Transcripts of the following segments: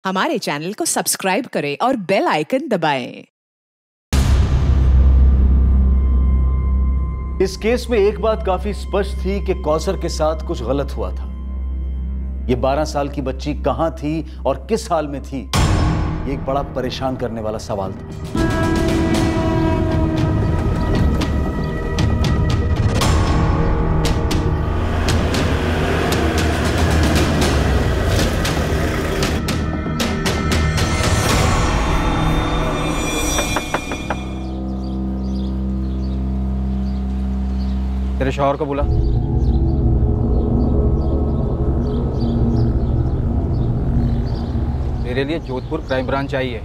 हमारे चैनल को सब्सक्राइब करें और बेल आइकन दबाएं। इस केस में एक बात काफी स्पष्ट थी कि कौसर के साथ कुछ गलत हुआ था। ये 12 साल की बच्ची कहां थी और किस हाल में थी, ये एक बड़ा परेशान करने वाला सवाल था। तेरे शौहर को बुला। मेरे लिए जोधपुर क्राइम ब्रांच चाहिए।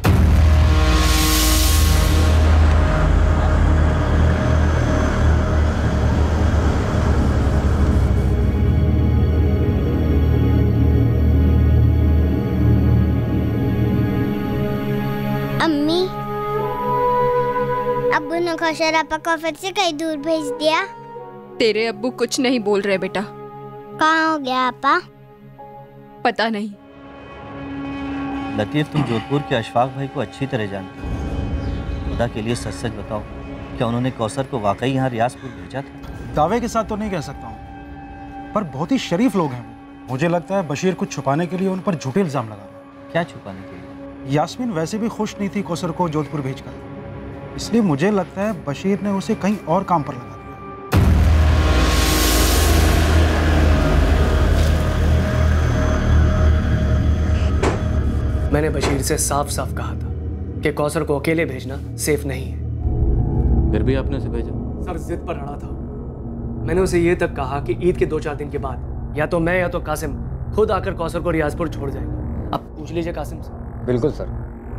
अम्मी, अब्बू ने कौशल आपा को फिर से कहीं दूर भेज दिया। तेरे अब्बू कुछ नहीं बोल रहे बेटा। कहाँ हो गया आपा? पता नहीं। लतीफ, तुम जोधपुर के अशफाक भाई को अच्छी तरह जानते हो। खुदा के लिए सच सच बताओ, क्या उन्होंने कौसर को वाकई यहाँ रियाजपुर भेजा था? दावे के साथ तो नहीं कह सकता हूँ, पर बहुत ही शरीफ लोग हैं वो। मुझे लगता है बशीर कुछ छुपाने के लिए उन पर झूठे इल्जाम लगा रहा है। क्या छुपाने के लिए? यास्मीन वैसे भी खुश नहीं थी कौसर को जोधपुर भेजकर, इसलिए मुझे लगता है बशीर ने उसे कहीं और काम पर लगा दिया। मैंने बशीर से साफ साफ कहा था कि कौसर को अकेले भेजना सेफ नहीं है। फिर भी आपने उसे भेजा? सर जिद पर अड़ा था। मैंने उसे ये तक कहा कि ईद के 2-4 दिन के बाद या तो मैं या तो कासिम खुद आकर कौसर को रियाजपुर छोड़ जाएंगे। अब पूछ लीजिए कासिम से। बिल्कुल सर,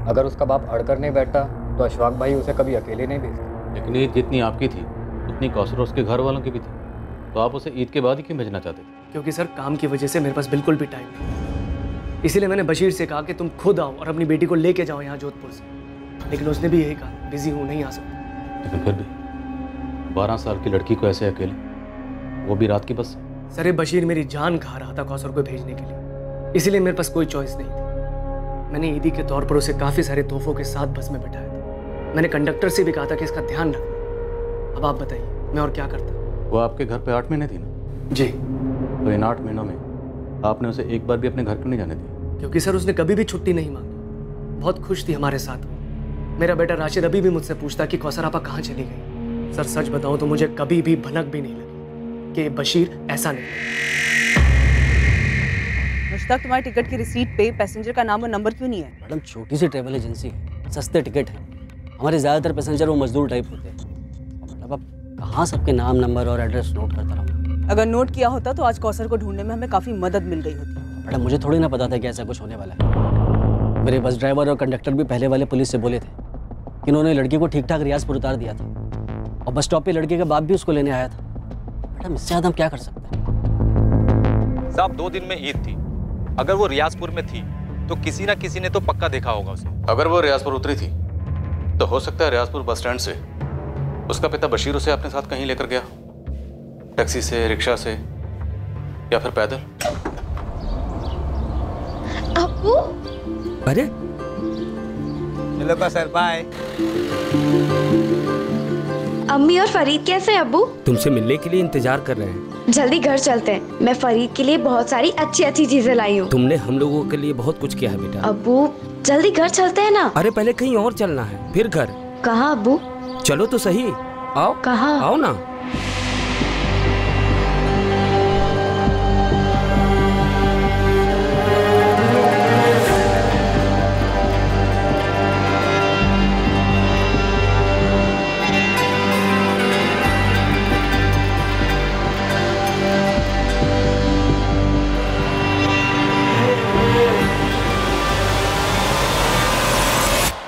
अगर उसका बाप अड़कर नहीं बैठता तो अशफाक भाई उसे कभी अकेले नहीं भेजते। लेकिन ईद जितनी आपकी थी उतनी कौसर उसके घर वालों की भी थी, तो आप उसे ईद के बाद ही क्यों भेजना चाहते थे? क्योंकि सर काम की वजह से मेरे पास बिल्कुल भी टाइम नहीं, इसीलिए मैंने बशीर से कहा कि तुम खुद आओ और अपनी बेटी को लेके जाओ यहाँ जोधपुर से, लेकिन उसने भी यही कहा बिजी हूँ, नहीं आ सकता। लेकिन फिर भी 12 साल की लड़की को ऐसे अकेले, वो भी रात की बस? सर ये बशीर मेरी जान खा रहा था कौसर को भेजने के लिए, इसीलिए मेरे पास कोई चॉइस नहीं थी। मैंने ईदी के तौर पर उसे काफ़ी सारे तोहफों के साथ बस में बिठाया था। मैंने कंडक्टर से भी कहा था कि इसका ध्यान रखना। अब आप बताइए मैं और क्या करता। वो आपके घर पे 8 महीने थी ना? जी। तो इन 8 महीनों में आपने उसे एक बार भी अपने घर क्यों नहीं जाने दिया? क्योंकि सर उसने कभी भी छुट्टी नहीं मांगी, बहुत खुश थी हमारे साथ। मेरा बेटा राशिद अभी भी मुझसे पूछता कि कौसर आपा कहाँ चली गई। सर सच बताऊं तो मुझे कभी भी भनक भी नहीं लगी कि बशीर ऐसा नहीं। मुश्ताक, तुम्हारी टिकट की रिसीट पे पैसेंजर का नाम और नंबर क्यों नहीं है? मैडम, छोटी सी ट्रैवल एजेंसी है, सस्ते टिकट है। हमारे ज़्यादातर पैसेंजर वो मजदूर टाइप होते हैं। मतलब अब कहाँ सबके नाम, नंबर और एड्रेस नोट करता रहूँ? अगर नोट किया होता तो आज कौसर को ढूंढने में हमें काफ़ी मदद मिल गई होती। मैडम, मुझे थोड़ी ना पता था कि ऐसा कुछ होने वाला है। मेरे बस ड्राइवर और कंडक्टर भी पहले वाले पुलिस से बोले थे कि उन्होंने लड़की को ठीक ठाक रियाजपुर उतार दिया था, और बस स्टॉप पे लड़के का बाप भी उसको लेने आया था। मैडम, इससे ज़्यादा हम क्या कर सकते हैं? साहब 2 दिन में ईद थी, अगर वो रियाजपुर में थी तो किसी ना किसी ने तो पक्का देखा होगा उसे। अगर वो रियाजपुर उतरी थी तो हो सकता है रियाजपुर बस स्टैंड से उसका पिता बशीर उसे अपने साथ कहीं लेकर गया, टैक्सी से, रिक्शा से, या फिर पैदल। अब्बू? अरे चलो का सर, बाय। अम्मी और फरीद कैसे हैं अब्बू? तुमसे मिलने के लिए इंतजार कर रहे हैं। जल्दी घर चलते हैं, मैं फरीद के लिए बहुत सारी अच्छी अच्छी चीजें लाई हूँ। तुमने हम लोगों के लिए बहुत कुछ किया है बेटा। अब्बू जल्दी घर चलते हैं ना। अरे पहले कहीं और चलना है, फिर घर। कहाँ अब्बू? चलो तो सही, आओ। कहाँ? आओ ना।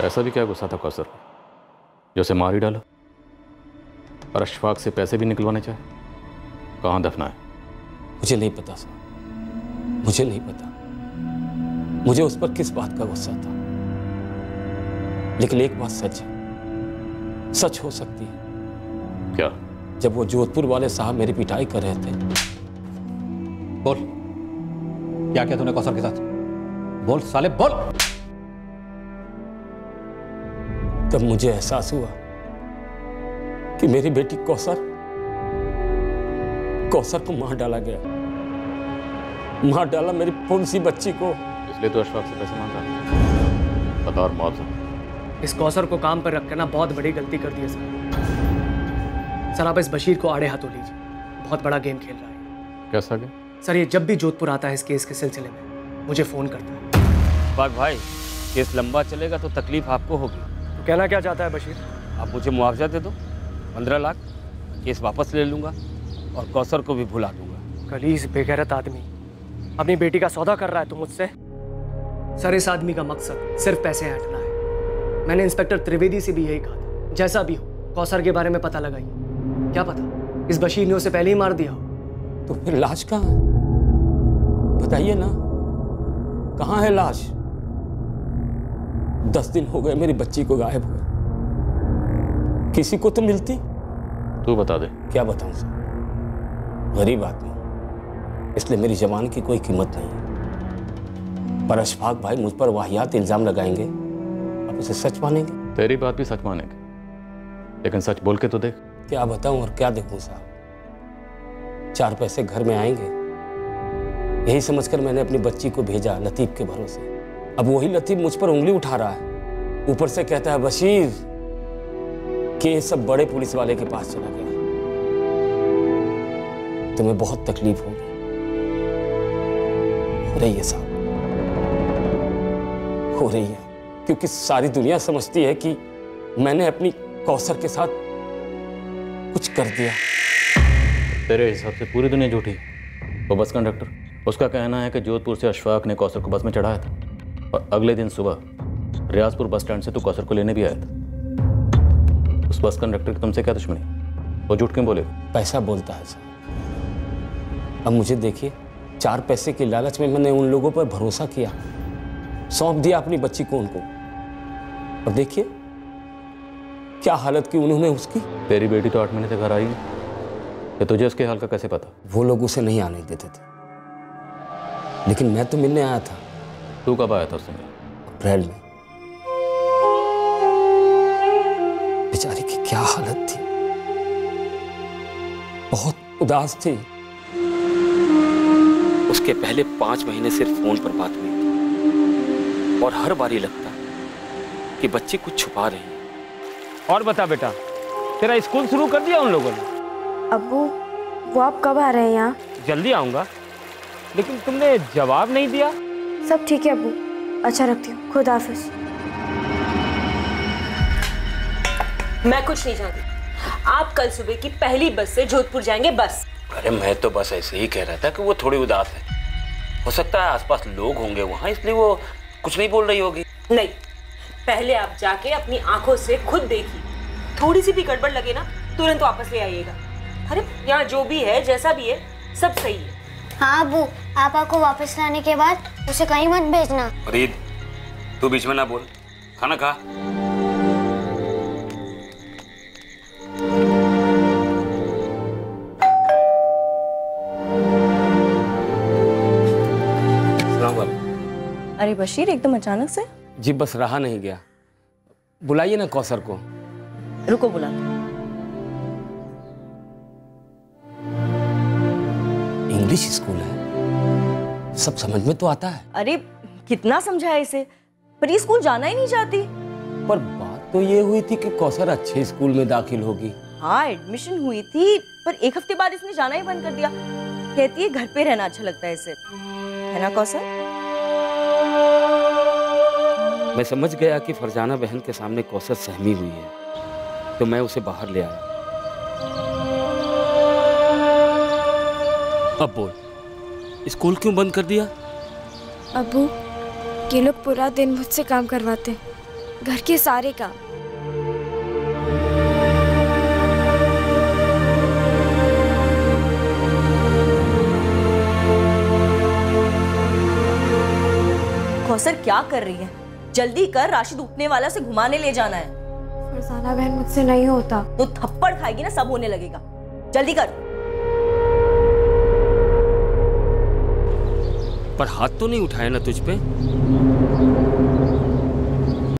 ऐसा भी क्या गुस्सा था कौसर को जो उसे मार ही डाला, और अशफाक से पैसे भी निकलवाने चाहे? कहाँ दफना है? मुझे नहीं पता साहब, मुझे नहीं पता मुझे उस पर किस बात का गुस्सा था, लेकिन एक बात सच है, सच हो सकती है। क्या? जब वो जोधपुर वाले साहब मेरी पिटाई कर रहे थे। बोल, क्या किया तूने कौसर के साथ? बोल साले बोल। तब मुझे एहसास हुआ कि मेरी बेटी कौसर को मार डाला गया, मार डाला मेरी पुंसी बच्ची को। इसलिए तो अशफाक से पैसे मांग रहा, बतौर मुआवजा। इस कौसर को काम पर रखकर ना बहुत बड़ी गलती कर दी है सर। सर आप इस बशीर को आड़े हाथों लीजिए, बहुत बड़ा गेम खेल रहा है। कैसा गेम? सर ये जब भी जोधपुर आता है इस केस के सिलसिले में मुझे फोन करता है। बाग भाई, केस लंबा चलेगा तो तकलीफ आपको होगी। तो कहना क्या चाहता है बशीर? आप मुझे मुआवजा दे दो 15 लाख, केस वापस ले लूंगा और कौसर को भी भुला दूंगा। कलीस बेगैरत आदमी अपनी बेटी का सौदा कर रहा है तो मुझसे। सर इस आदमी का मकसद सिर्फ पैसे ऐंठना है। मैंने इंस्पेक्टर त्रिवेदी से भी यही कहा था, जैसा भी हो कौसर के बारे में पता लगाइए। क्या पता इस बशीर ने उसे पहले ही मार दिया हो। तो फिर लाश कहाँ है? बताइए ना, कहाँ है लाश? 10 दिन हो गए मेरी बच्ची को गायब हुए, किसी को तो मिलती। तू बता दे। क्या बताऊं सर, गरीब आदमी, इसलिए मेरी जबान की कोई कीमत नहीं है। पर अशफाक भाई मुझ पर वाहियात इल्जाम लगाएंगे, आप उसे सच मानेंगे? तेरी बात भी सच मानेंगे, लेकिन सच बोल के तो देख। क्या बताऊं और क्या देखूं साहब, 4 पैसे घर में आएंगे यही समझकर मैंने अपनी बच्ची को भेजा लतीफ के भरोसे। अब वही लतीफ मुझ पर उंगली उठा रहा है, ऊपर से कहता है बशीर कि ये सब बड़े पुलिस वाले के पास चला गया। तुम्हें बहुत तकलीफ होगी, हो रही है साहब, हो रही है, क्योंकि सारी दुनिया समझती है कि मैंने अपनी कौसर के साथ कुछ कर दिया। तेरे हिसाब से पूरी दुनिया झूठी। वो बस कंडक्टर, उसका कहना है कि जोधपुर से अशफाक ने कौसर को बस में चढ़ाया था और अगले दिन सुबह रियाजपुर बस स्टैंड से तू कौसर को लेने भी आया था। उस बस कंडक्टर की तुमसे क्या दुश्मनी? वो झूठ क्यों बोलेगा? पैसा बोलता है सर। अब मुझे देखिए, 4 पैसे के लालच में मैंने उन लोगों पर भरोसा किया, सौंप दिया अपनी बच्ची को उनको, और देखिए क्या हालत की उन्होंने उसकी। तेरी बेटी तो 8 महीने से घर आई है, तो तुझे उसके हाल का कैसे पता? वो लोग उसे नहीं आने देते थे, लेकिन मैं तो मिलने आया था। तू कब आया था उससे? अप्रैल में। बेचारी की क्या हालत थी, बहुत उदास थी। उसके पहले 5 महीने सिर्फ फोन पर बात हुई और हर बार ये लगता कि बच्ची कुछ छुपा रही है। और बता बेटा, तेरा स्कूल शुरू कर दिया उन लोगों ने? अब्बू, वो आप कब आ रहे हैं यहाँ? जल्दी आऊंगा, लेकिन तुमने जवाब नहीं दिया। सब ठीक है अब्बू, अच्छा रखती हूँ, खुदा हाफिज। मैं कुछ नहीं जानती। आप कल सुबह की पहली बस से जोधपुर जाएंगे, बस। अरे मैं तो बस ऐसे ही कह रहा था कि वो थोड़ी उदास है, हो सकता है आसपास लोग होंगे वहाँ, इसलिए वो कुछ नहीं बोल रही होगी। नहीं, पहले आप जाके अपनी आंखों से खुद देखिए, थोड़ी सी भी गड़बड़ लगे ना तुरंत वापस ले आइएगा। अरे यहाँ जो भी है, जैसा भी है, सब सही है। हाँ अबू, आपा को वापस लाने के बाद उसे कहीं मत भेजना। फरीद, तू बीच में ना बोल, खाना खा। अरे बशीर, एकदम अचानक से? जी बस रहा नहीं गया, बुलाइए ना कौसर को। रुको बुला। इंग्लिश स्कूल है, सब समझ में तो आता है। अरे कितना समझाया इसे, पर ये स्कूल जाना ही नहीं चाहती। पर बात तो ये हुई थी कि कौसर अच्छे स्कूल में दाखिल होगी। हाँ एडमिशन हुई थी, पर 1 हफ्ते बाद इसने जाना ही बंद कर दिया। कहती है घर पे रहना अच्छा लगता है इसे, है ना कौसर? मैं समझ गया कि फरजाना बहन के सामने कौसर सहमी हुई है, तो मैं उसे बाहर ले आया। अब बोल, स्कूल क्यों बंद कर दिया? अब्बू, ये लोग पूरा दिन मुझसे काम करवाते, घर के सारे काम। कौसर क्या कर रही है? जल्दी कर, राशिद उठने वाला से घुमाने ले जाना है। फरजाना बहन मुझसे नहीं होता। तो थप्पड़ खाएगी ना, सब होने लगेगा। जल्दी कर। पर हाथ तो नहीं उठाया ना तुझ पे।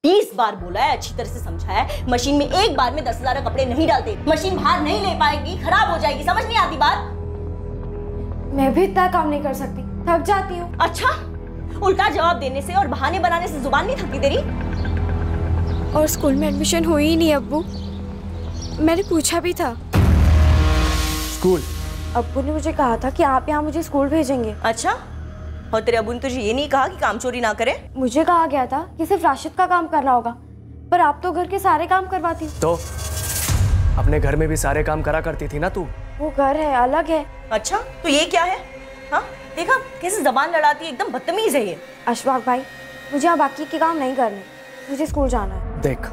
20 बार बोला है, अच्छी तरह से समझाया है, मशीन में एक बार में 10,000 कपड़े नहीं डालते, मशीन बाहर नहीं ले पाएगी, खराब हो जाएगी, समझ नहीं आती बात? मैं भी इतना काम नहीं कर सकती, थक जाती हूँ। अच्छा, उल्टा जवाब देने से और बहाने बनाने से जुबान नहीं थकती तेरी? और स्कूल में एडमिशन हुई ही नहीं अब्बू, मैंने पूछा भी था। स्कूल? अब्बू ने मुझे कहा था कि आप यहाँ मुझे स्कूल भेजेंगे। अच्छा, और तेरे अब्बू ने तुझे ये नहीं कहा कि काम चोरी ना करे? मुझे कहा गया था कि सिर्फ राशिद का काम करना होगा, पर आप तो घर के सारे काम करवाती। तो अपने घर में भी सारे काम करा करती थी ना तू। वो घर है, अलग है। अच्छा, तो ये क्या है? हाँ, देखा कैसे जबान लड़ाती है, एकदम बदतमीज है ये। अशफाक भाई, मुझे यहाँ बाकी के काम नहीं करने, मुझे स्कूल जाना है। देख,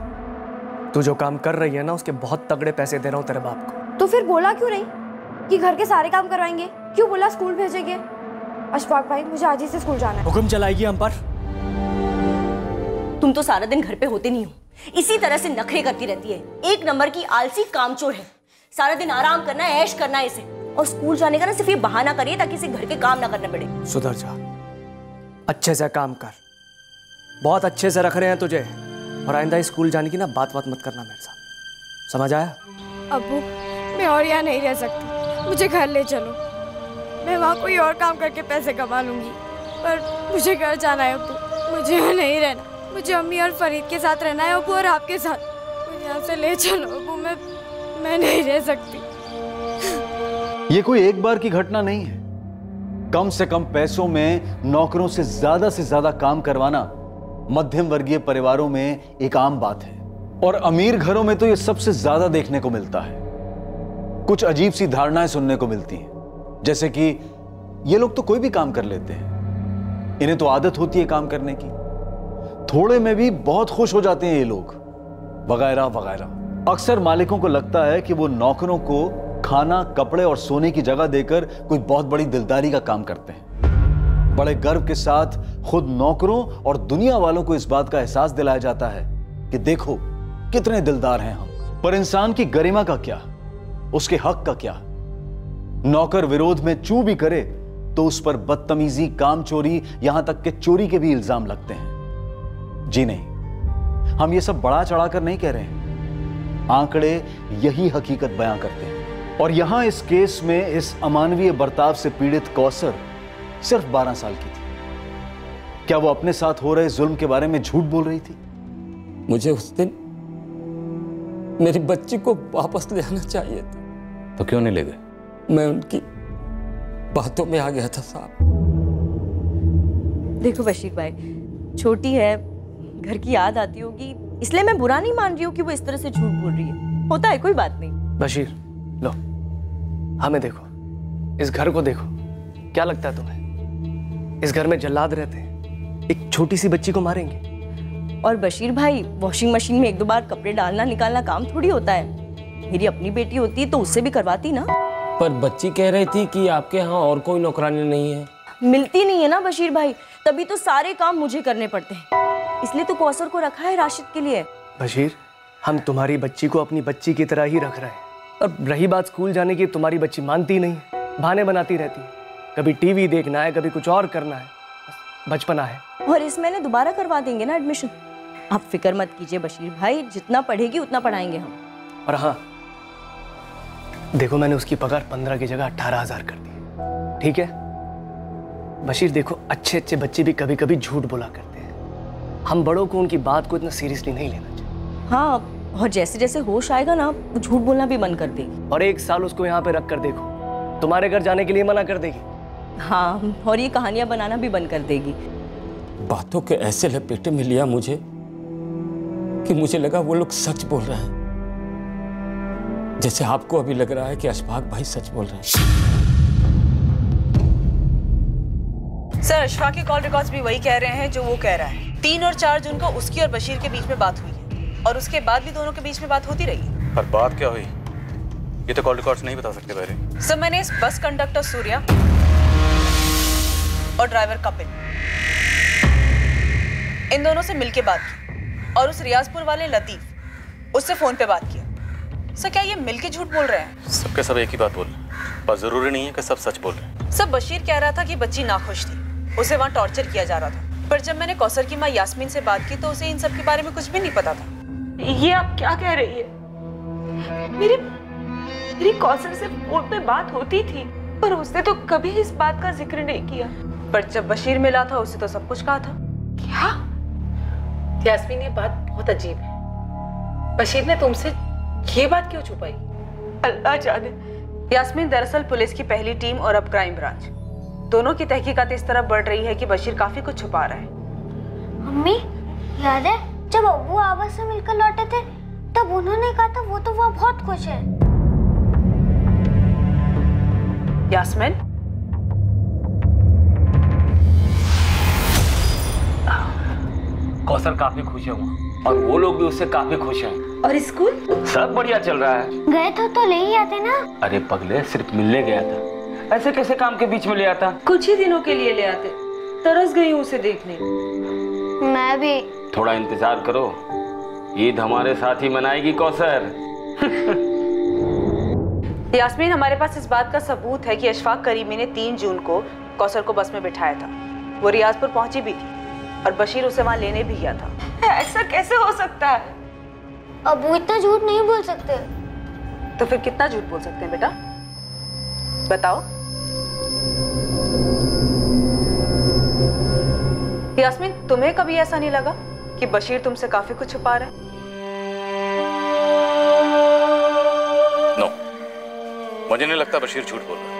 तू जो काम कर रही है ना, उसके बहुत तगड़े पैसे दे रहा हूँ तेरे बाप को। तो फिर बोला क्यों नहीं कि घर के सारे काम करवाएंगे? क्यों बोला स्कूल भेजेंगे? अशफाक भाई, मुझे आज ही से स्कूल जाना है। हुक्म चलाएगी हम पर? तुम तो सारा दिन घर पे होते नहीं हो, इसी तरह से नखरे करती रहती है। एक नंबर की आलसी कामचोर है, सारा दिन आराम करना है, ऐश करना है इसे, और स्कूल जाने का ना सिर्फ ये बहाना करिए ताकि इसे घर के काम ना करने पड़े। सुधर जा, अच्छे से काम कर, बहुत अच्छे से रख रहे हैं तुझे, और आइंदा स्कूल जाने की ना बात मत करना मेरे साथ, समझ आया? अब्बू, मैं और यहाँ नहीं रह सकती, मुझे घर ले चलो, मैं वहाँ कोई और काम करके पैसे कमा लूंगी, पर मुझे घर जाना है अब्बू, मुझे यहाँ नहीं रहना, मुझे अम्मी और फरीद के साथ रहना है अब्बू, और आपके साथ। मुझे यहाँ से ले चलो अब्बू, मैं नहीं रह सकती। ये कोई एक बार की घटना नहीं है, कम से कम पैसों में नौकरों से ज्यादा काम करवाना मध्यम वर्गीय परिवारों में एक आम बात है, और अमीर घरों में तो ये सबसे ज्यादा देखने को मिलता है। कुछ अजीब सी धारणाएं सुनने को मिलती हैं, जैसे कि ये लोग तो कोई भी काम कर लेते हैं, इन्हें तो आदत होती है काम करने की, थोड़े में भी बहुत खुश हो जाते हैं ये लोग, वगैरह वगैरह। अक्सर मालिकों को लगता है कि वो नौकरों को खाना, कपड़े और सोने की जगह देकर कोई बहुत बड़ी दिलदारी का काम करते हैं। बड़े गर्व के साथ खुद नौकरों और दुनिया वालों को इस बात का एहसास दिलाया जाता है कि देखो कितने दिलदार हैं हम। पर इंसान की गरिमा का क्या, उसके हक का क्या? नौकर विरोध में चू भी करे तो उस पर बदतमीजी, काम चोरी, यहां तक कि चोरी के भी इल्जाम लगते हैं। जी नहीं, हम ये सब बढ़ा चढ़ाकर नहीं कह रहे हैं, आंकड़े यही हकीकत बयां करते हैं। और यहां इस केस में इस अमानवीय बर्ताव से पीड़ित कौसर सिर्फ 12 साल की थी। क्या वो अपने साथ हो रहे जुल्म के बारे में झूठ बोल रही थी? मुझे उस दिन मेरी बच्ची को वापस ले आना चाहिए था। तो क्यों नहीं ले गए? मैं उनकी बातों में आ गया था साहब। देखो बशीर भाई, छोटी है, घर की याद आती होगी, इसलिए मैं बुरा नहीं मान रही हूँ कि वो इस तरह से झूठ बोल रही है, होता है, कोई बात नहीं। बशीर, लो हमें देखो, इस घर को देखो, क्या लगता है तुम्हें इस घर में जल्लाद रहते हैं, एक छोटी सी बच्ची को मारेंगे? और बशीर भाई, वॉशिंग मशीन में 1-2 बार कपड़े डालना निकालना काम थोड़ी होता है। मेरी अपनी बेटी होती तो उससे भी करवाती ना। पर बच्ची कह रही थी कि आपके यहाँ और कोई नौकरानी नहीं है। मिलती नहीं है ना बशीर भाई, तभी तो सारे काम मुझे करने पड़ते हैं, इसलिए तो कौसर को रखा है राशिद के लिए। बशीर, हम तुम्हारी बच्ची को अपनी बच्ची की तरह ही रख रहे हैं, और रही बात स्कूल जाने की, तुम्हारी बच्ची मानती नहीं है, बहाने बनाती रहती है, कभी टीवी देखना है, कभी कुछ और करना है, बचपना है। और इस महीने दोबारा करवा देंगे ना एडमिशन, आप फिक्र मत कीजिए बशीर भाई, जितना पढ़ेगी उतना पढ़ाएंगे हम। और हाँ देखो, मैंने उसकी पगार 15 की जगह 18,000 कर दी, ठीक है? बशीर देखो, अच्छे अच्छे बच्चे भी कभी कभी झूठ बोला करते हैं, हम बड़ों को उनकी बात को इतना सीरियसली नहीं लेना चाहिए। हाँ, और जैसे जैसे होश आएगा ना, वो झूठ बोलना भी बंद कर देगी। और 1 साल उसको यहाँ पे रख कर देखो, तुम्हारे घर जाने के लिए मना कर देगी। हाँ, और ये कहानियां बनाना भी बंद कर देगी। बातों के ऐसे लपेटे में लिया मुझे कि मुझे लगा वो लोग सच बोल रहे हैं, जैसे आपको अभी लग रहा है कि अशफाक भाई सच बोल रहे हैं। सर, अशफाक के कॉल रिकॉर्ड्स भी वही कह रहे हैं जो वो कह रहा है। 3 और 4 जून को उसकी और बशीर के बीच में बात हुई है, और उसके बाद भी दोनों के बीच में बात होती रही। पर बात क्या हुई ये तो कॉल रिकॉर्ड्स नहीं बता सकते पहले। सर, मैंने इस बस कंडक्टर सूर्या और ड्राइवर कपिल, इन दोनों से मिलके बात की, और उस रियाजपुर वाले लतीफ, उससे फोन पे बात किया। सर, क्या ये मिलके झूठ बोल रहे हैं? सब एक ही बात बोल रहे हैं, पर जरूरी नहीं है कि सब सच बोल रहे हैं। सर, बशीर कह रहा था कि बच्ची नाखुश थी, उसे वहाँ टॉर्चर किया जा रहा था। पर जब मैंने कौसर की माँ यास्मीन से बात की तो उसे इन सब के बारे में कुछ भी नहीं पता था। ये आप क्या कह रही है? मेरी कौसर से फोन पे बात होती थी, पर उसने तो कभी इस बात का जिक्र नहीं किया। पर जब बशीर मिला था उसे तो सब कुछ कहा था। क्या? यास्मीन, ये बात बहुत अजीब है। बशीर ने तुमसे ये बात क्यों छुपाई? अल्लाह जाने। यास्मीन दरअसल पुलिस की पहली टीम और अब क्राइम ब्रांच दोनों की तहकीकात इस तरह बढ़ रही है कि बशीर काफी कुछ छुपा रहा है। मम्मी याद है जब अब्बू आवाज से मिलकर लौटे थे तब उन्होंने कहा था वो तो वहाँ बहुत खुश है। यास्मीन, कौसर काफी खुश है वहाँ और वो लोग भी उससे काफी खुश हैं। और स्कूल सब बढ़िया चल रहा है। गए तो ले ही आते ना। अरे पगले, सिर्फ मिलने गया था, ऐसे कैसे काम के बीच में ले आता? कुछ ही दिनों के लिए ले आते। तरस गई हूँ उसे देखने। मैं भी। थोड़ा इंतजार करो, ईद हमारे साथ ही मनाएगी कौसर। यास्मीन, हमारे पास इस बात का सबूत है कि अशफाक करीमी ने 3 जून को कौसर को बस में बिठाया था। वो रियाजपुर पहुंची भी थी और बशीर उसे वहां लेने भी गया था। ऐसा कैसे हो सकता है? अब वो इतना झूठ नहीं बोल सकते। तो फिर कितना झूठ बोल सकते हैं बेटा, बताओ। यास्मीन, तुम्हें कभी ऐसा नहीं लगा कि बशीर तुमसे काफी कुछ छुपा रहा है? नो, मुझे नहीं लगता बशीर झूठ बोल रहा है।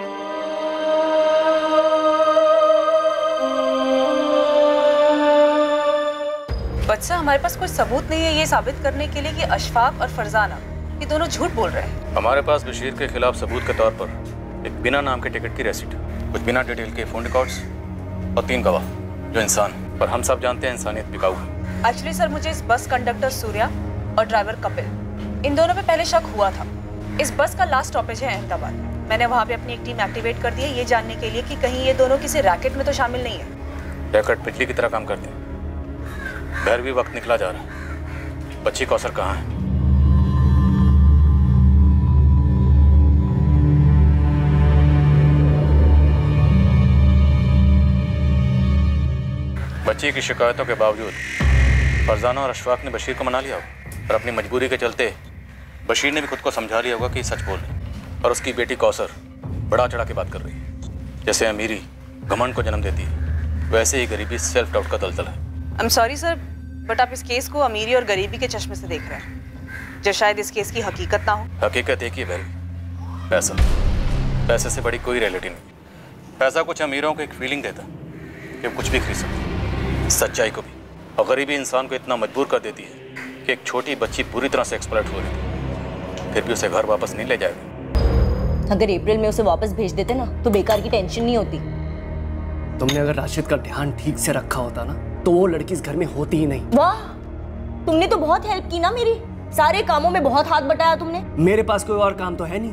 बच्चा, हमारे पास कोई सबूत नहीं है ये साबित करने के लिए कि अशफाक और फरजाना ये दोनों झूठ बोल रहे हैं। हमारे पास बशीर के खिलाफ सबूत के तौर पर एक बिना नाम के टिकट की रेसिट, कुछ बिना डिटेल के फोन रिकॉर्ड्स और 3 गवाह जो इंसान, पर हम सब जानते हैं इंसानियत बिकाऊ है। एक्चुअली सर, मुझे इस बस कंडक्टर सूर्या और ड्राइवर कपिल, इन दोनों पे पहले शक हुआ था। इस बस का लास्ट स्टॉपेज है अहमदाबाद। मैंने वहाँ पे अपनी एक टीम एक्टिवेट कर दी है ये जानने के लिए कि कहीं ये दोनों किसी रैकेट में तो शामिल नहीं है। रैकेट बिजली की तरह काम करते हैं। घर भी वक्त निकला जा रहा है। बच्ची कौसर कहाँ है? बच्ची की शिकायतों के बावजूद फरजाना और अशफाक ने बशीर को मना लिया और अपनी मजबूरी के चलते बशीर ने भी खुद को समझा लिया होगा कि सच बोल रही और उसकी बेटी कौसर बड़ा चढ़ा के बात कर रही है। जैसे अमीरी घमंड को जन्म देती है, वैसे ही गरीबी सेल्फ डाउट का दलदल है। I am sorry sir, but आप इस केस को अमीरी और गरीबी के चश्मे से देख रहे हैं, जो शायद इस केस की हकीकत ना हो। हकीकत एक ही है, पैसा। पैसे से बड़ी कोई रियलिटी नहीं। पैसा कुछ अमीरों को एक फीलिंग देता कि वो कुछ भी खरीद सकते, सच्चाई को भी। और गरीबी इंसान को इतना मजबूर कर देती है कि एक छोटी बच्ची पूरी तरह से एक्सप्लॉइट हो रही थी, फिर भी उसे घर वापस नहीं ले जाएगा। अगर अप्रैल में उसे वापस भेज देते ना तो बेकार की टेंशन नहीं होती। तुमने अगर राशिद का ध्यान ठीक से रखा होता ना तो वो लड़की इस घर में होती ही नहीं। वाह, तुमने तो बहुत हेल्प की ना मेरी, सारे कामों में बहुत हाथ बटाया तुमने। मेरे पास कोई और काम तो है नहीं,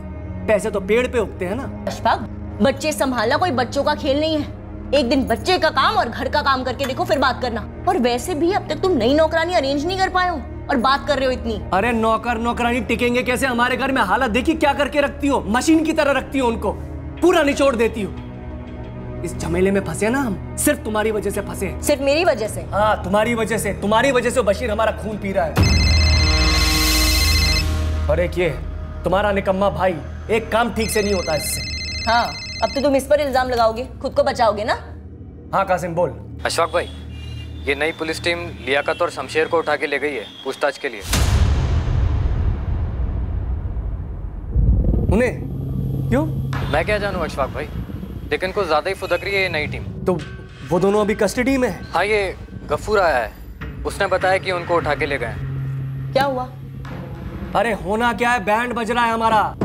पैसे तो पेड़ पे उगते हैं ना। अशफाक, बच्चे संभालना कोई बच्चों का खेल नहीं है। एक दिन बच्चे का काम और घर का काम करके देखो, फिर बात करना। और वैसे भी अब तक तुम नई नौकरानी अरेंज नहीं कर पाए हो और बात कर रहे हो इतनी। अरे नौकर नौकरानी टिकेंगे कैसे? हमारे घर में हालत देखी क्या करके रखती हो, मशीन की तरह रखती हो उनको, पूरा निचोड़ देती हो। इस झमेले में फंसे ना हम, सिर्फ तुम्हारी वजह से फंसे। सिर्फ मेरी वजह से? हाँ, तुम्हारी वजह से। तुम्हारी वजह से बशीर हमारा खून पी रहा है। और एक ये तुम्हारा निकम्मा भाई, एक काम ठीक से नहीं होता इससे। हाँ, अब तो तुम इस पर इल्जाम लगाओगे, खुद को बचाओगे ना? हाँ कासिम बोल। अशफाक भाई, ये नई पुलिस टीम लियाकत और शमशेर को उठा के ले गई है पूछताछ के लिए। उन्हें क्यों? मैं क्या जानूं अशफाक भाई, लेकिन कुछ ज्यादा ही फुदक रही है ये नई टीम। तो वो दोनों अभी कस्टडी में है? हाँ, ये गफूर आया है, उसने बताया कि उनको उठा के ले गए। क्या हुआ? अरे होना क्या है, बैंड बज रहा है हमारा।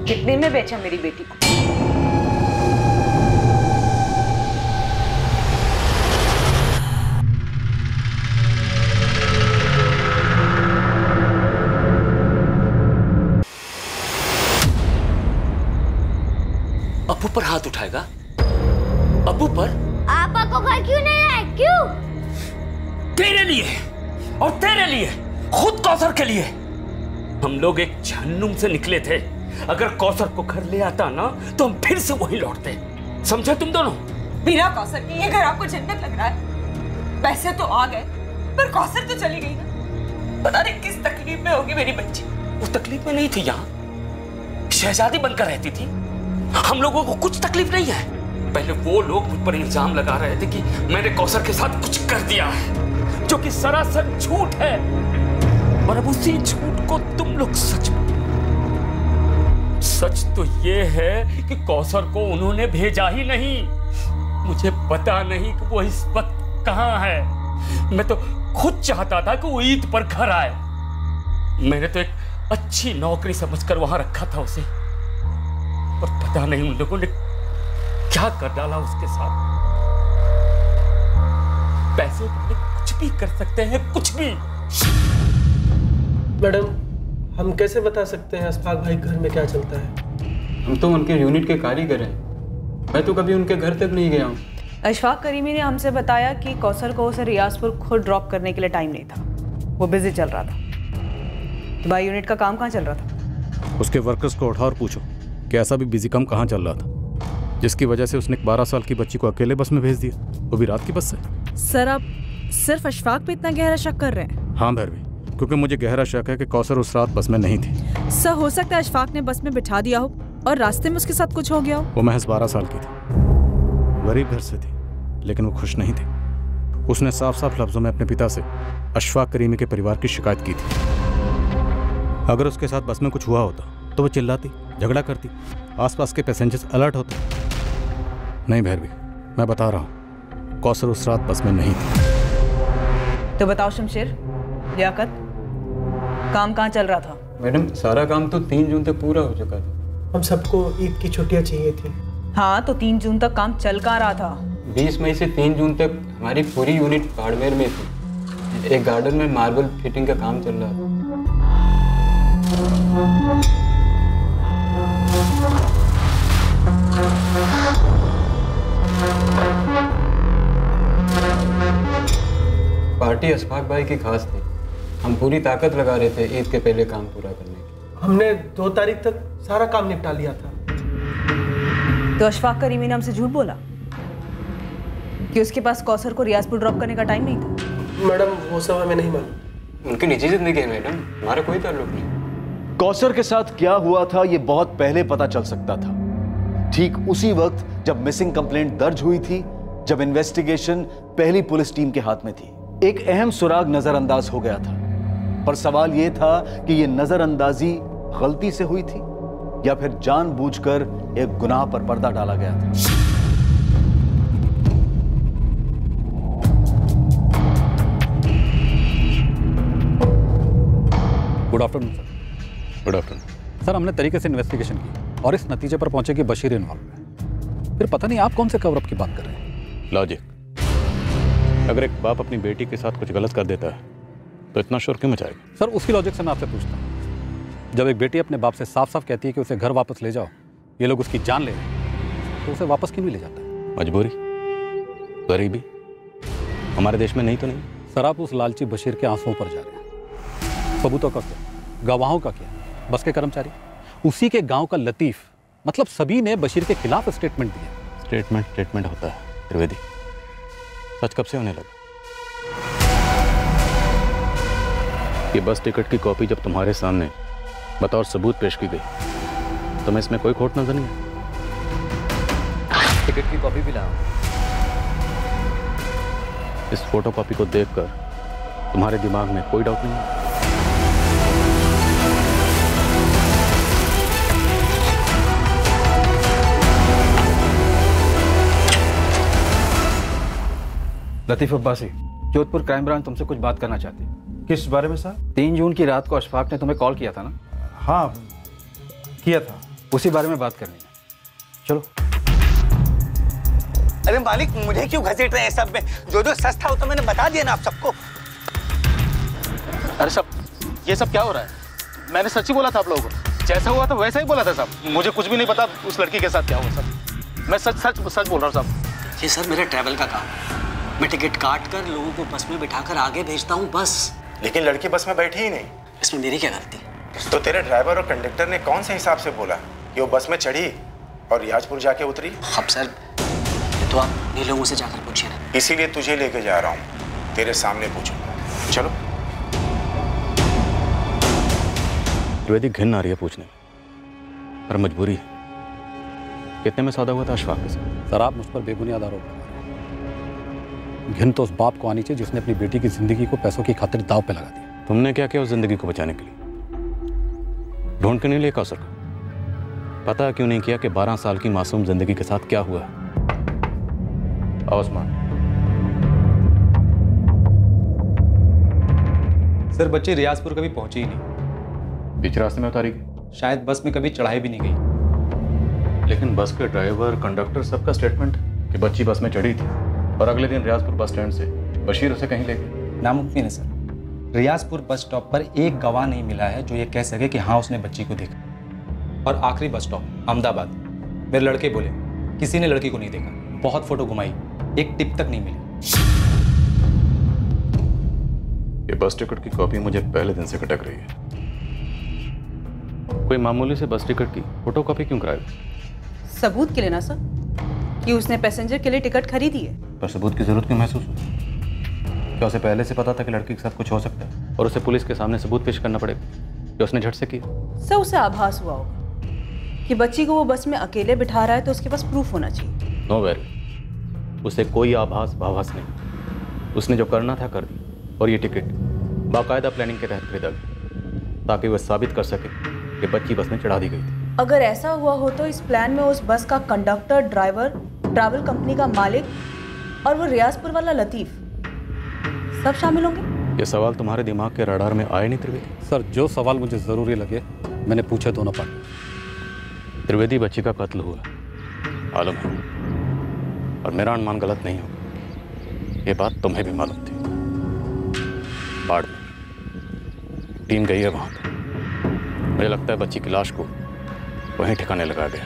कितने में बेचा मेरी बेटी को? अब्बू पर हाथ उठाएगा? अब्बू पर? आपा को घर क्यों नहीं आए? क्यों? तेरे लिए और तेरे लिए खुद कौसर के लिए। हम लोग एक जहन्नुम से निकले थे। अगर कौसर को घर ले आता ना तो हम फिर से वहीं लौटते। समझे तुम दोनों? बिना कौसर के ये घर आपको जन्नत लग रहा है? पैसे तो आ गए पर कौसर तो चली गई ना। पता नहीं किस तकलीफ में होगी मेरी बच्ची। उस तकलीफ में नहीं थी, यहाँ शहजादी बनकर रहती थी। हम लोगों को कुछ तकलीफ नहीं है। पहले वो लोग मुझ पर इल्जाम लगा रहे थे कि मैंने कौसर के साथ कुछ कर दिया है, जो कि सरासर झूठ है। और अब उसी झूठ को तुम लोग सच तो ये है कि कौसर को उन्होंने भेजा ही नहीं। मुझे पता नहीं कि वो इस वक्त कहां है। मैं तो खुद चाहता था कि वो ईद पर घर आए। मैंने तो एक अच्छी नौकरी समझकर वहां रखा था उसे, पर पता नहीं उन लोगों ने क्या कर डाला उसके साथ। पैसे कुछ भी कर सकते हैं, कुछ भी। मैडम, हम कैसे बता सकते हैं अशफाक भाई घर में क्या चलता है? हम तो उनके यूनिट के कारीगर हैं। मैं तो कभी उनके घर तक नहीं गया हूँ। अशफाक करीमी ने हमसे बताया कि कौसर को उसे रियाजपुर खुद ड्रॉप करने के लिए टाइम नहीं था, वो बिजी चल रहा था। तो भाई यूनिट का काम कहाँ चल रहा था? उसके वर्कर्स को उठा और पूछो कि ऐसा भी बिजी काम कहाँ चल रहा था जिसकी वजह से उसने 12 साल की बच्ची को अकेले बस में भेज दिया, वो भी रात की बस से। सर, आप सिर्फ अशफाक पे इतना गहरा शक कर रहे हैं? हाँ भैरवी, क्योंकि मुझे गहरा शक है कि कौसर उस रात बस में नहीं थी। सर, हो सकता है अशफाक ने बस में बिठा दिया हो और रास्ते में उसके साथ कुछ हो गया हो। वो महज 12 साल की थी, गरीब घर से थी, लेकिन वो खुश नहीं थी। उसने साफ साफ लफ्जों में अपने पिता से अशफाक करीमी के परिवार की शिकायत की थी। अगर उसके साथ बस में कुछ हुआ होता तो वो चिल्लाती, झगड़ा करती, आसपास के पैसेंजर्स अलर्ट होते। नहीं भैरवी, मैं बता रहा हूँ, कौसर उस रात बस में नहीं थी। तो बताओ शमशेर, लियाकत, काम कहाँ चल रहा था? मैडम, सारा काम तो 3 जून तक पूरा हो चुका था। हम सबको ईद की छुट्टियां चाहिए थी। हाँ, तो 3 जून तक काम चल कहाँ रहा था? 20 मई से 3 जून तक हमारी पूरी यूनिट बाड़मेर में थी। एक गार्डन में मार्बल फिटिंग का काम चल रहा था। पार्टी अशफाक भाई की खास थी। हम पूरी ताकत लगा रहे थे ईद के पहले काम पूरा करने की। हमने 2 तारीख तक सारा काम निपटा लिया था। तो अशफाक करीमी ने हमसे झूठ बोला कि उसके पास कौसर को रियाजपुर ड्रॉप करने का टाइम नहीं था? मैडम, वो सब हमें नहीं मालूम। उनकी निजी जिंदगी है मैडम, हमारा कोई ताल्लुक नहीं। कौसर के साथ क्या हुआ था ये बहुत पहले पता चल सकता था। ठीक उसी वक्त जब मिसिंग कंप्लेंट दर्ज हुई थी, जब इन्वेस्टिगेशन पहली पुलिस टीम के हाथ में थी, एक अहम सुराग नजरअंदाज हो गया था। पर सवाल यह था कि यह नजरअंदाजी गलती से हुई थी या फिर जानबूझकर एक गुनाह पर पर्दा डाला गया था। Good afternoon sir. Good afternoon sir, हमने तरीके से इन्वेस्टिगेशन की और इस नतीजे पर पहुंचे कि बशीर इन्वॉल्व है। फिर पता नहीं आप कौन से कवर अप की बात कर रहे हैं। लॉजिक, अगर एक बाप अपनी बेटी के साथ कुछ गलत कर देता है तो इतना शोर क्यों मचाएगा? सर, उसी लॉजिक से मैं आपसे पूछता हूँ, जब एक बेटी अपने बाप से साफ साफ कहती है कि उसे घर वापस ले जाओ, ये लोग उसकी जान ले रहे हैं, तो उसे वापस क्यों नहीं ले जाता? मजबूरी, गरीबी, हमारे देश में नहीं तो नहीं। सर, आप उस लालची बशीर के आंसुओं पर जा रहे हैं। सबूतों का क्या, गवाहों का क्या, बस के कर्मचारी, उसी के गाँव का लतीफ, मतलब सभी ने बशीर के खिलाफ स्टेटमेंट दिया। स्टेटमेंट होता है त्रिवेदी, सच कब से होने लगा? ये बस टिकट की कॉपी जब तुम्हारे सामने बतौर सबूत पेश की गई तो मैं इसमें कोई खोट नजर नहीं है। टिकट की कॉपी भी लाओ। इस फोटो कॉपी को देखकर तुम्हारे दिमाग में कोई डाउट नहीं है? लतीफ अब्बासी, जोधपुर क्राइम ब्रांच तुमसे कुछ बात करना चाहती है। किस बारे में सर? 3 जून की रात को अशफाक ने तुम्हें कॉल किया था ना? हाँ, किया था। उसी बारे में बात करनी है। चलो। अरे मालिक, मुझे क्यों घसीट रहे हैं सब में? जो सच था वो तो मैंने बता दिया ना आप सबको। अरे सब ये सब क्या हो रहा है? मैंने सच ही बोला था आप लोगों को, जैसा हुआ था वैसा ही बोला था साहब। मुझे कुछ भी नहीं पता उस लड़की के साथ क्या हुआ सर। मैं सच बोल रहा हूँ साहब। ये सर मेरा ट्रैवल का काम है। मैं टिकट काट कर लोगों को बस में बिठाकर आगे भेजता हूँ बस। लेकिन लड़की बस में बैठी ही नहीं। इसमें मेरी क्या गलती? तो तेरे ड्राइवर और कंडक्टर ने कौन से हिसाब से बोला कि वो बस में चढ़ी और रियाजपुर जाके उतरी? अब सर, ये तो आप ये लोगों से जाकर पूछिए ना। इसीलिए तुझे लेके जा रहा हूँ, तेरे सामने पूछूंगा। चलो। त्रिवेदी, घिन आ रही है पूछने में, पर मजबूरी है। कितने में सौदा हुआ था अशफाक के साथ? सर, आप मुझ पर बेबुनियाद आरोप लगा रहे हैं। घिन तो उस बाप को आनी चाहिए जिसने अपनी बेटी की जिंदगी को पैसों की खातिर दांव पे लगा दिया। तुमने क्या किया उस जिंदगी को बचाने के लिए? ढूंढ के नहीं लिया कौसर को? पता क्यों नहीं किया कि 12 साल की मासूम जिंदगी के साथ क्या हुआ? उस्मान। सर, बच्ची रियाजपुर कभी पहुंची ही नहीं। बीच रास्ते में उतारी? शायद बस में कभी चढ़ाई भी नहीं गई। लेकिन बस के ड्राइवर, कंडक्टर सबका स्टेटमेंट कि बच्ची बस में चढ़ी थी और अगले दिन रियाजपुर बस स्टैंड से बशीर उसे कहीं ले गए। नामुमकिन है सर। रियाजपुर बस स्टॉप पर एक गवाह नहीं मिला है जो ये कह सके कि हाँ उसने बच्ची को देखा। और आखिरी बस स्टॉप अहमदाबाद, मेरे लड़के बोले किसी ने लड़की को नहीं देखा। बहुत फोटो घुमाई, एक टिप तक नहीं मिली। ये बस टिकट की कॉपी मुझे पहले दिन से खटक रही है। कोई मामूली से बस टिकट की फोटो कॉपी क्यों कराए? सबूत के लिए ना सर, कि उसने पैसेंजर के लिए टिकट खरीदी है। पर सबूत की जरूरत क्यों महसूस हुई? क्या उसे पहले से पता था कि लड़की के साथ कुछ हो सकता है और उसे पुलिस के सामने सबूत पेश करना पड़ेगा कि उसने झट से किया? सर, उसे आभास हुआ होगा कि बच्ची को वो बस में अकेले बिठा रहा है, तो उसके पास प्रूफ होना चाहिए। नो वेरी, उसे कोई आभास भाभास नहीं। उसने जो करना था कर दिया और ये टिकट बाकायदा प्लानिंग के तहत खरीदा गया ताकि वह साबित कर सके कि बच्ची बस में चढ़ा दी गई थी। अगर ऐसा हुआ हो तो इस प्लान में उस बस का कंडक्टर, ड्राइवर, ट्रैवल कंपनी का मालिक और वो रियाजपुर वाला लतीफ़ सब शामिल होंगे। ये सवाल तुम्हारे दिमाग के रडार में आए नहीं त्रिवेदी? सर, जो सवाल मुझे ज़रूरी लगे मैंने पूछे दोनों पार्टी। त्रिवेदी, बच्ची का कत्ल हुआ, मालूम है, और मेरा अनुमान गलत नहीं होगा। ये बात तुम्हें भी मालूम थी। बाढ़ में टीम गई है वहाँ पर। मुझे लगता है बच्ची की लाश को वहीं ठिकाने लगा गया।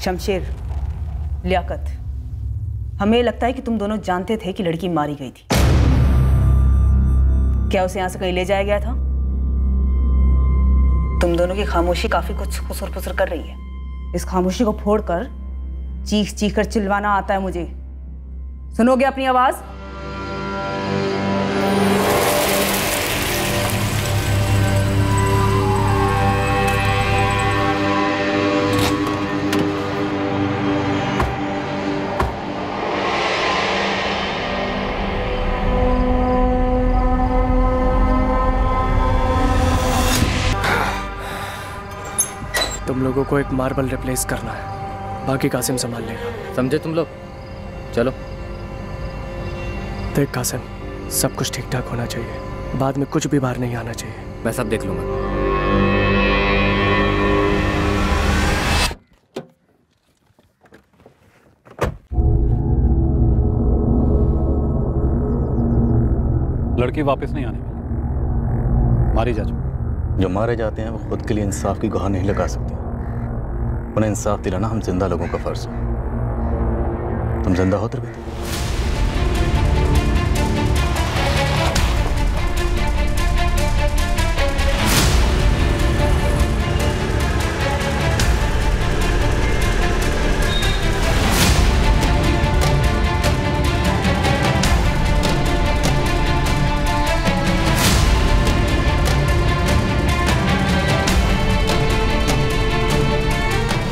शमशेर, लियाकत, हमें लगता है कि तुम दोनों जानते थे कि लड़की मारी गई थी। क्या उसे यहां से कहीं ले जाया गया था? तुम दोनों की खामोशी काफी कुछ खुसर-फुसर कर रही है। इस खामोशी को फोड़कर चीख कर चिल्लाना आता है मुझे। सुनोगे अपनी आवाज? तुम लोगों को एक मार्बल रिप्लेस करना है, बाकी कासिम संभाल लेगा। समझे तुम लोग? चलो। देख कासिम, सब कुछ ठीक ठाक होना चाहिए, बाद में कुछ भी बाहर नहीं आना चाहिए। मैं सब देख लूंगा। लड़की वापस नहीं आने वाली, मारी जा चुकी। जो मारे जाते हैं वो खुद के लिए इंसाफ की गुहार नहीं लगा सकते। उन्हें इंसाफ दिलाना हम जिंदा लोगों का फर्ज है। तुम जिंदा हो त्रिवेदी?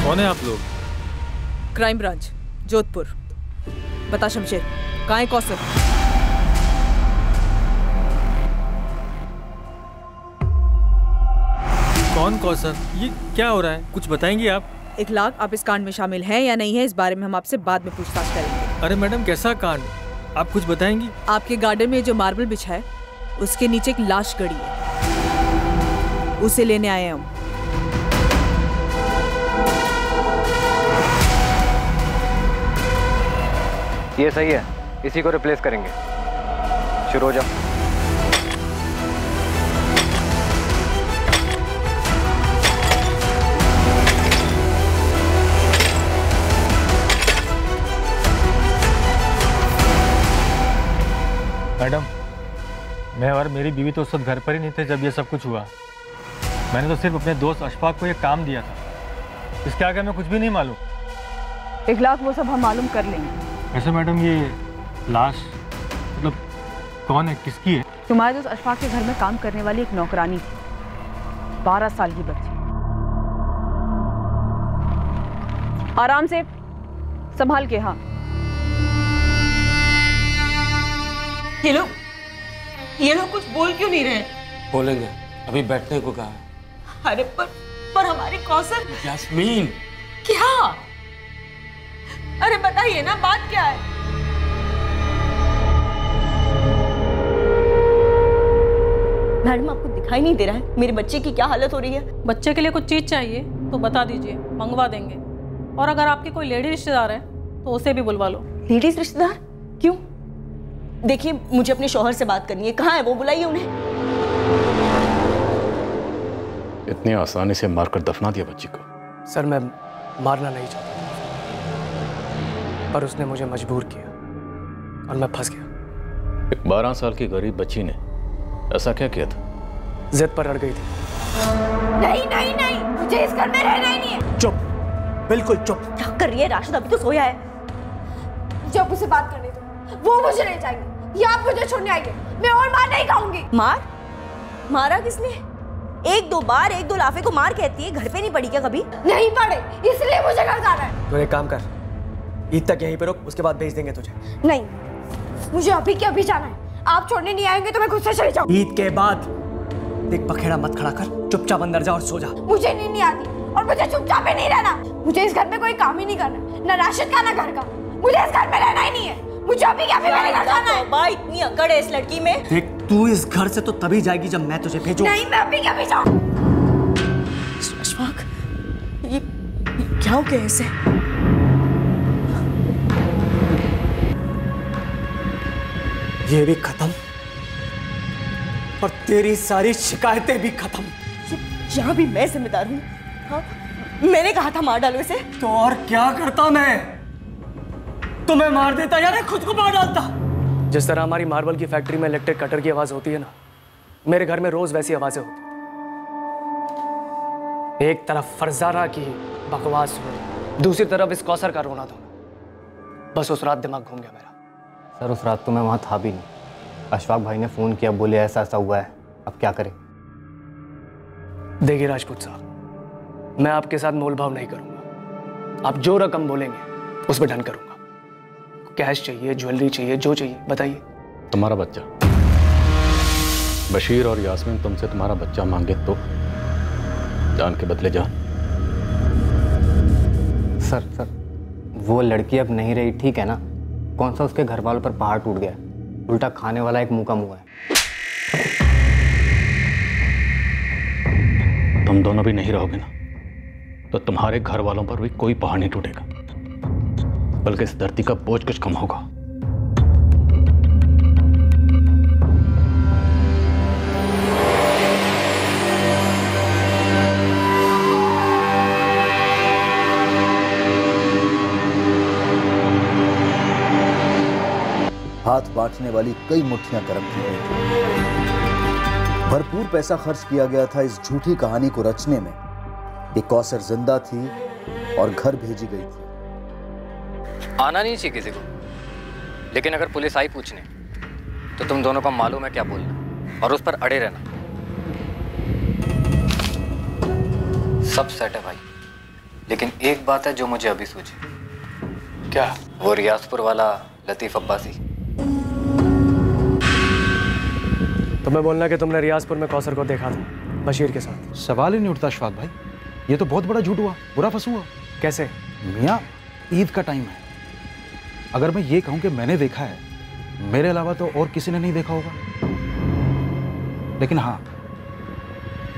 कौन है आप लोग? Crime branch, Jodhpur. बता शमशेर, कहाँ है कौसर? कौन कौसर? ये क्या हो रहा है, कुछ बताएंगी आप? इखलाक, आप इस कांड में शामिल हैं या नहीं है, इस बारे में हम आपसे बाद में पूछताछ करेंगे। अरे मैडम, कैसा कांड? आप कुछ बताएंगी? आपके गार्डन में जो मार्बल बिछा है उसके नीचे एक लाश गड़ी है, उसे लेने आए हम। ये सही है, इसी को रिप्लेस करेंगे। शुरू हो जाओ। मैडम, मैं और मेरी बीवी तो उस वक्त घर पर ही नहीं थे जब ये सब कुछ हुआ। मैंने तो सिर्फ अपने दोस्त अशफाक को ये काम दिया था। इसके आगे मैं कुछ भी नहीं मालूम। 1 लाख वो सब हम मालूम कर लेंगे। वैसे मैडम, ये लाश मतलब कौन है, किसकी है? तुम्हारे दोस्त अशफाक के घर में काम करने वाली एक नौकरानी थी, 12 साल की बच्ची। आराम से संभाल के। हाँ, ये लोग कुछ बोल क्यों नहीं रहे? बोलेंगे, अभी बैठने को कहा। अरे पर हमारे कौसर। यास्मीन, क्या? अरे बताइए ना, बात क्या है? मैडम, आपको दिखाई नहीं दे रहा है मेरे बच्चे की क्या हालत हो रही है? बच्चे के लिए कुछ चीज चाहिए तो बता दीजिए, मंगवा देंगे। और अगर आपके कोई लेडी रिश्तेदार है तो उसे भी बुलवा लो। लेडीज रिश्तेदार? क्यों? देखिए, मुझे अपने शौहर से बात करनी है। कहाँ है वो? बुलाइए उन्हें। इतनी आसानी से मारकर दफना दिया बच्ची को? सर, मैं मारना नहीं चाहता, पर उसने मुझे मजबूर किया और मैं फंस गया। एक 12 साल की गरीब बच्ची ने ऐसा क्या किया था? जिद पर अड़ गई थी। नहीं नहीं नहीं, मुझे इस घर में रहना ही नहीं है। चुप, बिल्कुल चुप। क्या कर रही है राशिद? अभी तो सोया है। जब उसे बात करने दो, वो मुझे ले जाएंगे या आप मुझे छोड़ने आएंगे। मैं और मार नहीं खाऊंगी। मारा किसने? 1-2 बार 1-2 लाफे को मार कहती है। घर पे नहीं पड़ी क्या कभी? नहीं पड़े, इसलिए मुझे घर जाना है। तो एक काम कर, ईद तक यहीं पे रुक, उसके बाद भेज देंगे तुझे। नहीं, मुझे अभी के अभी जाना है। आप छोड़ने नहीं आएंगे तो मैं खुद से चली जाऊंगी। ईद के बाद देख, पखेड़ा मत खड़ा कर, चुपचाप अंदर जा और सो जा। मुझे नींद नहीं आती और मुझे चुपचाप ही नहीं रहना। मुझे इस घर में कोई काम ही नहीं करना, ना राशिद का ना घर का। मुझे इस घर में रहना ही नहीं है। मुझे अभी के अभी मेरे घर जाना है। बाबा, इतनी अकड़ है इस लड़की में। देख, तू इस घर से तो तभी जाएगी जब मैं तुझे भेजूं। नहीं, मैं अभी के अभी जाऊं। अशफाक, ये क्या हो गया इसे? ये भी खत्म और तेरी सारी शिकायतें भी खत्म। यहाँ भी मैं जिम्मेदार हूँ। हाँ? मैंने कहा था मार डालो इसे। तो और क्या करता मैं? तुम्हें मार देता या मैं खुद को मार डालता? जिस तरह हमारी मार्बल की फैक्ट्री में इलेक्ट्रिक कटर की आवाज होती है ना, मेरे घर में रोज वैसी आवाजें होती। एक तरफ फरजाना की बकवास सुनी, दूसरी तरफ इस कौसर का रोना धोना। बस उस रात दिमाग घूम गया मेरा। सर, उस रात तो मैं वहाँ था भी नहीं। अशफाक भाई ने फ़ोन किया, बोले ऐसा ऐसा हुआ है, अब क्या करें? देखिए राजपूत साहब, मैं आपके साथ मोल भाव नहीं करूंगा। आप जो रकम बोलेंगे उस पर डन करूंगा। कैश चाहिए, ज्वेलरी चाहिए, जो चाहिए बताइए। तुम्हारा बच्चा बशीर और यास्मीन तुमसे तुम्हारा बच्चा मांगे तो जान के बदले जान। सर, वो लड़की अब नहीं रही, ठीक है ना? कौन सा उसके घर वालों पर पहाड़ टूट गया, उल्टा खाने वाला एक मुंह का मुंह है। तुम दोनों भी नहीं रहोगे ना, तो तुम्हारे घर वालों पर भी कोई पहाड़ नहीं टूटेगा, बल्कि इस धरती का बोझ कुछ कम होगा। हाथ बांटने वाली कई मुट्ठियां कर्म की गई थी। भरपूर पैसा खर्च किया गया था इस झूठी कहानी को रचने में कि कौसर जिंदा थी और घर भेजी गई थी। आना नहीं चाहिए किसी को, लेकिन अगर पुलिस आई पूछने तो तुम दोनों को मालूम है क्या बोलना और उस पर अड़े रहना। सब सेट है भाई, लेकिन एक बात है जो मुझे अभी सूझी। क्या? वो रियाजपुर वाला लतीफ अब्बासी। तुम्हें बोलना कि तुमने रियाजपुर में कौसर को देखा था बशीर के साथ। सवाल ही नहीं उठता अशफाक भाई, ये तो बहुत बड़ा झूठ हुआ, बुरा फंसूंगा। कैसे? मियाँ, ईद का टाइम है। अगर मैं ये कहूँ कि मैंने देखा है, मेरे अलावा तो और किसी ने नहीं देखा होगा। लेकिन हाँ,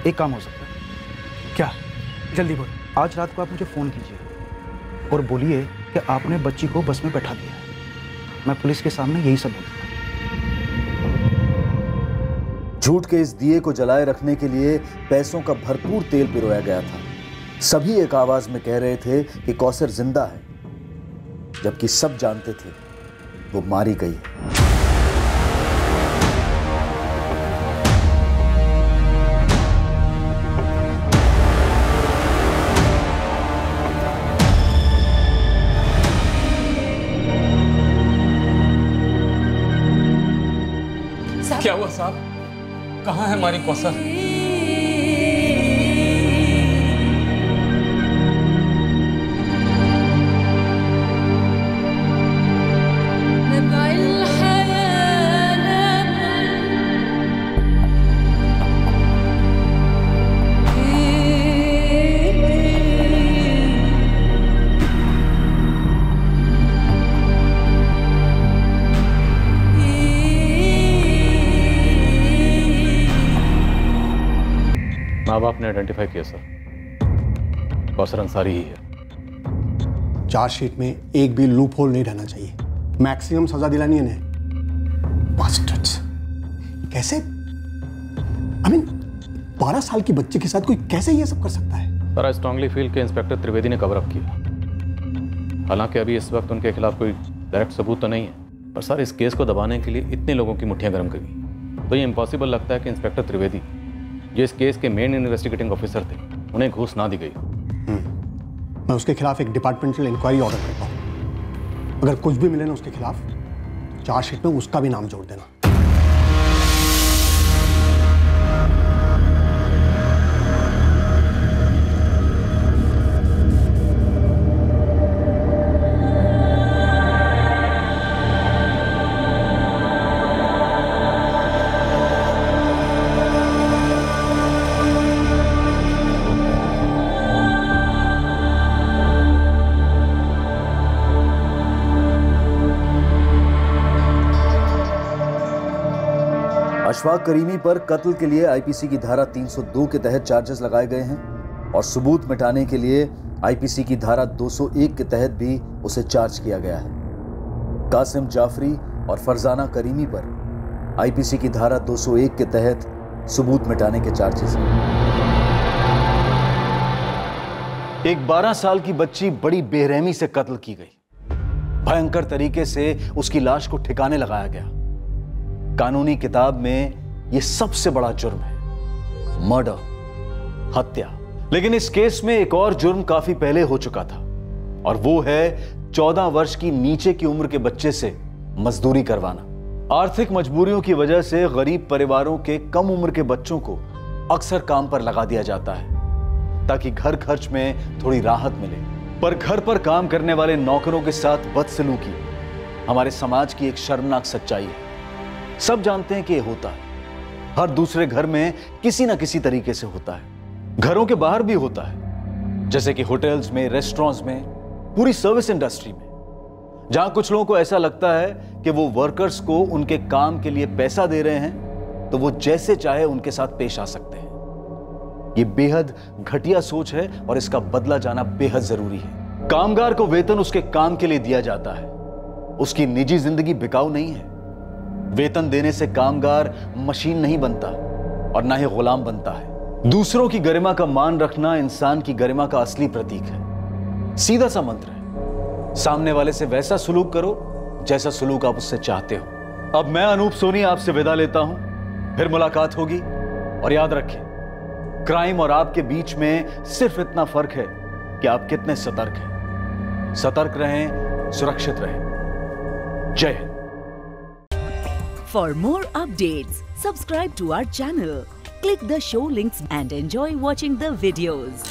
एक काम हो सकता है। क्या? जल्दी बोल। आज रात को आप मुझे फ़ोन कीजिए और बोलिए कि आपने बच्ची को बस में बैठा दिया है। मैं पुलिस के सामने यही सब बोलूँगा। झूठ के इस दिए को जलाए रखने के लिए पैसों का भरपूर तेल पिरोया गया था। सभी एक आवाज में कह रहे थे कि कौसर जिंदा है, जबकि सब जानते थे वो मारी गई है। क्या हुआ साहब? कहाँ है हमारी कौसर? माँ बाप ने आइडेंटिफाई किया सर, कौसर अंसारी ही है। चार्जशीट में एक भी लूप होल नहीं रहना चाहिए, मैक्सिमम सजा दिलानी है इन्हें। बास्टर्ड्स, कैसे? I mean, 12 साल की बच्चे के साथ कोई कैसे ये सब कर सकता है? सर, आई स्ट्रांगली फील कि इंस्पेक्टर त्रिवेदी ने कवर अप किया। हालांकि अभी इस वक्त उनके खिलाफ कोई डायरेक्ट सबूत तो नहीं है, पर सर इस केस को दबाने के लिए इतने लोगों की मुट्ठियां गर्म करी तो ये इम्पॉसिबल लगता है कि इंस्पेक्टर त्रिवेदी जो इस केस के मेन इन्वेस्टिगेटिंग ऑफिसर थे, उन्हें घूस ना दी गई। मैं उसके खिलाफ एक डिपार्टमेंटल इंक्वायरी ऑर्डर करता हूँ। अगर कुछ भी मिले ना उसके खिलाफ, चार्जशीट में उसका भी नाम जोड़ देना। अशफाक करीमी पर कत्ल के लिए आईपीसी की धारा 302 के तहत चार्जेस लगाए गए हैं और सबूत मिटाने के लिए आईपीसी की धारा 201 के तहत भी उसे चार्ज किया गया है। कासिम जाफरी और फरजाना करीमी पर आईपीसी की धारा 201 के तहत सबूत मिटाने के चार्जेस हैं। एक 12 साल की बच्ची बड़ी बेरहमी से कत्ल की गई। भयंकर तरीके से उसकी लाश को ठिकाने लगाया गया। कानूनी किताब में यह सबसे बड़ा जुर्म है, मर्डर, हत्या। लेकिन इस केस में एक और जुर्म काफी पहले हो चुका था और वो है 14 वर्ष की नीचे की उम्र के बच्चे से मजदूरी करवाना। आर्थिक मजबूरियों की वजह से गरीब परिवारों के कम उम्र के बच्चों को अक्सर काम पर लगा दिया जाता है ताकि घर खर्च में थोड़ी राहत मिले। पर घर पर काम करने वाले नौकरों के साथ बदसलूकी हमारे समाज की एक शर्मनाक सच्चाई है। सब जानते हैं कि यह होता है, हर दूसरे घर में किसी ना किसी तरीके से होता है। घरों के बाहर भी होता है, जैसे कि होटल्स में, रेस्टोरेंट्स में, पूरी सर्विस इंडस्ट्री में, जहां कुछ लोगों को ऐसा लगता है कि वो वर्कर्स को उनके काम के लिए पैसा दे रहे हैं तो वो जैसे चाहे उनके साथ पेश आ सकते हैं। ये बेहद घटिया सोच है और इसका बदला जाना बेहद जरूरी है। कामगार को वेतन उसके काम के लिए दिया जाता है, उसकी निजी जिंदगी बिकाऊ नहीं है। वेतन देने से कामगार मशीन नहीं बनता और ना ही गुलाम बनता है। दूसरों की गरिमा का मान रखना इंसान की गरिमा का असली प्रतीक है। सीधा सा मंत्र है, सामने वाले से वैसा सुलूक करो जैसा सुलूक आप उससे चाहते हो। अब मैं अनूप सोनी आपसे विदा लेता हूं, फिर मुलाकात होगी। और याद रखें, क्राइम और आपके बीच में सिर्फ इतना फर्क है कि आप कितने सतर्क हैं। सतर्क रहें, सुरक्षित रहें। जय Hind. For more updates, subscribe to our channel, click the show links and enjoy watching the videos.